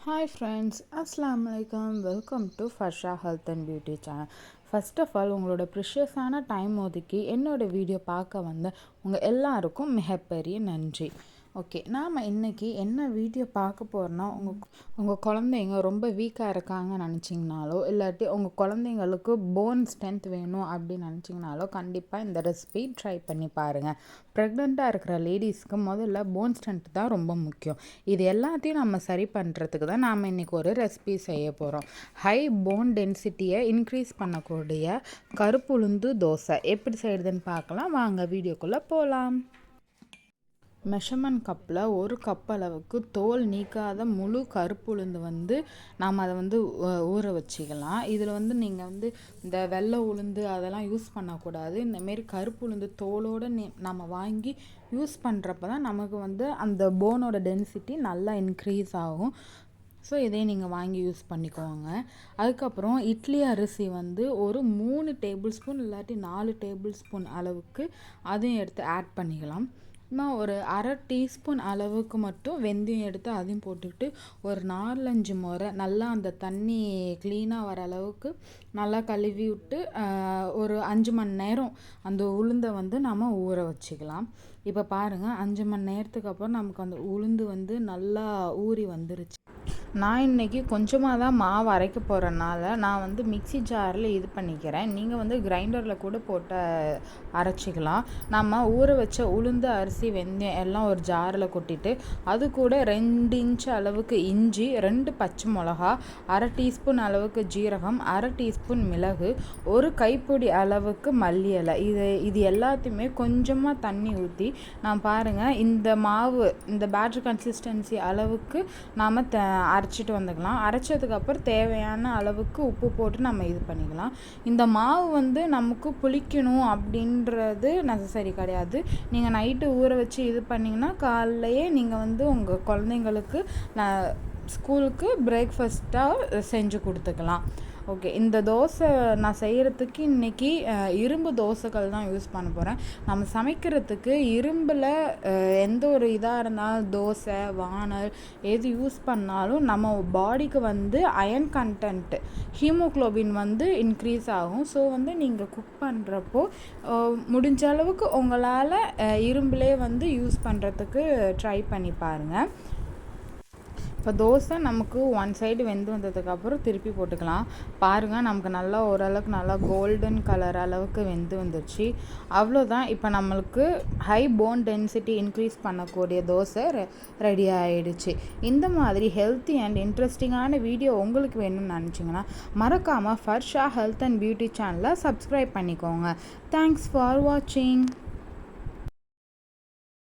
Hi friends, Assalamu alaikum. Welcome to Farsha Health and Beauty channel. First of all உங்களோட ப்ரிஷியஸான time ஒதுக்கி என்னோடய video பார்க்க வந்த உங்கள் எல்லாருக்கும் மிகப்பெரிய நன்றி. ஓகே, நாம் இன்றைக்கி என்ன வீடியோ பார்க்க போகிறோன்னா, உங்கள் குழந்தைங்க ரொம்ப வீக்காக இருக்காங்கன்னு நினச்சிங்கனாலோ இல்லாட்டி உங்கள் குழந்தைங்களுக்கு போன் ஸ்ட்ரென்த் வேணும் அப்படின்னு நினச்சிங்கனாலோ கண்டிப்பாக இந்த ரெசிபி ட்ரை பண்ணி பாருங்கள். ப்ரெக்னெண்ட்டாக இருக்கிற லேடிஸ்க்கு முதல்ல போன் ஸ்ட்ரென்த் தான் ரொம்ப முக்கியம். இது எல்லாத்தையும் நம்ம சரி பண்ணுறதுக்கு தான் நாம் இன்றைக்கி ஒரு ரெசிபி செய்ய போகிறோம். ஹை போன் டென்சிட்டியை இன்க்ரீஸ் பண்ணக்கூடிய கருப்புளுந்து தோசை எப்படி செய்கிறதுன்னு பார்க்கலாம். வாங்க வீடியோக்குள்ளே போகலாம். மெஷர்மெண்ட் கப்பில் ஒரு கப் அளவுக்கு தோல் நீக்காத முழு கருப்புளுந்து நாம் அதை ஊற வச்சிக்கலாம். இதில் நீங்கள் இந்த வெள்ளை உளுந்து அதெல்லாம் யூஸ் பண்ணக்கூடாது. இந்தமாரி கருப்புளுந்து தோலோடு நம்ம வாங்கி யூஸ் பண்ணுறப்ப தான் நமக்கு அந்த போனோட டென்சிட்டி நல்லா இன்க்ரீஸ் ஆகும். ஸோ இதே நீங்கள் வாங்கி யூஸ் பண்ணிக்கோங்க. அதுக்கப்புறம் இட்லி அரிசி ஒரு 3 டேபிள் ஸ்பூன் இல்லாட்டி 4 டேபிள் ஸ்பூன் அளவுக்கு அதையும் எடுத்து ஆட் பண்ணிக்கலாம். ஒரு அரை டீஸ்பூன் அளவுக்கு மட்டும் வெந்தயம் எடுத்து அதையும் போட்டுக்கிட்டு ஒரு 4-5 முறை நல்லா அந்த தண்ணி க்ளீனாக வர அளவுக்கு நல்லா கழுவி விட்டு ஒரு 5 மணி நேரம் அந்த உளுந்தை நம்ம ஊற வச்சுக்கலாம். இப்போ பாருங்கள், 5 மணி நேரத்துக்கு அப்புறம் நமக்கு அந்த உளுந்து நல்லா ஊறி வந்துருச்சு. நான் இன்றைக்கி கொஞ்சமாக தான் மாவு அரைக்க போகிறனால நான் மிக்சி ஜாரில் இது பண்ணிக்கிறேன். நீங்கள் கிரைண்டரில் கூட போட்டு அரைச்சிக்கலாம். நம்ம ஊற வச்ச உளுந்து அரிசி வெந்தயம் எல்லாம் ஒரு ஜாரில் கொட்டிட்டு அது கூட 2 இன்ச் அளவுக்கு இஞ்சி, 2 பச்சை மிளகா, அரை டீஸ்பூன் அளவுக்கு ஜீரகம், அரை டீஸ்பூன் மிளகு, ஒரு கைப்பிடி அளவுக்கு மல்லி இலை, இது எல்லாத்தையுமே கொஞ்சமாக தண்ணி ஊற்றி நான் பாருங்கள் இந்த மாவு இந்த பேட்டர் கன்சிஸ்டன்சி அளவுக்கு நாம் அரைச்சிட்டு வந்துக்கலாம். அரைச்சதுக்கப்புறம் தேவையான அளவுக்கு உப்பு போட்டு நம்ம இது பண்ணிக்கலாம். இந்த மாவு நமக்கு புளிக்கணும் அப்படின்றது நெசசரி கிடையாது. நீங்கள் நைட்டு ஊற வச்சு இது பண்ணிங்கன்னா காலையிலேயே நீங்கள் உங்கள் குழந்தைங்களுக்கு ஸ்கூலுக்கு பிரேக்ஃபாஸ்ட்டாக செஞ்சு கொடுத்துக்கலாம். ஓகே, இந்த தோசை நான் செய்கிறதுக்கு இன்றைக்கி இரும்பு தோசைகள் தான் யூஸ் பண்ண போகிறேன். நம்ம சமைக்கிறதுக்கு இரும்பில் எந்த ஒரு இதாக இருந்தாலும் தோசை வானல் எது யூஸ் பண்ணாலும் நம்ம பாடிக்கு அயன் கண்டென்ட்டு ஹீமோக்ளோபின் இன்க்ரீஸ் ஆகும். ஸோ நீங்கள் குக் பண்ணுறப்போ முடிஞ்ச அளவுக்கு உங்களால் இரும்பிலே யூஸ் பண்ணுறதுக்கு ட்ரை பண்ணி பாருங்கள். இப்போ தோசை நமக்கு 1 சைடு வெந்து வந்ததுக்கப்புறம் திருப்பி போட்டுக்கலாம். பாருங்கள், நமக்கு நல்லா ஓரளவுக்கு நல்லா கோல்டன் கலர் அளவுக்கு வெந்து வந்துடுச்சு. அவ்வளோதான். இப்போ நம்மளுக்கு ஹை போன் டென்சிட்டி இன்க்ரீஸ் பண்ணக்கூடிய தோசை ரெடி ஆகிடுச்சு. இந்த மாதிரி ஹெல்த்தி அண்ட் இன்ட்ரெஸ்டிங்கான வீடியோ உங்களுக்கு வேணும்னு நினச்சிங்கன்னா மறக்காமல் ஃபர்ஷா ஹெல்த் அண்ட் பியூட்டி சேனலை சப்ஸ்கிரைப் பண்ணிக்கோங்க. தேங்க்ஸ் ஃபார் வாட்சிங்.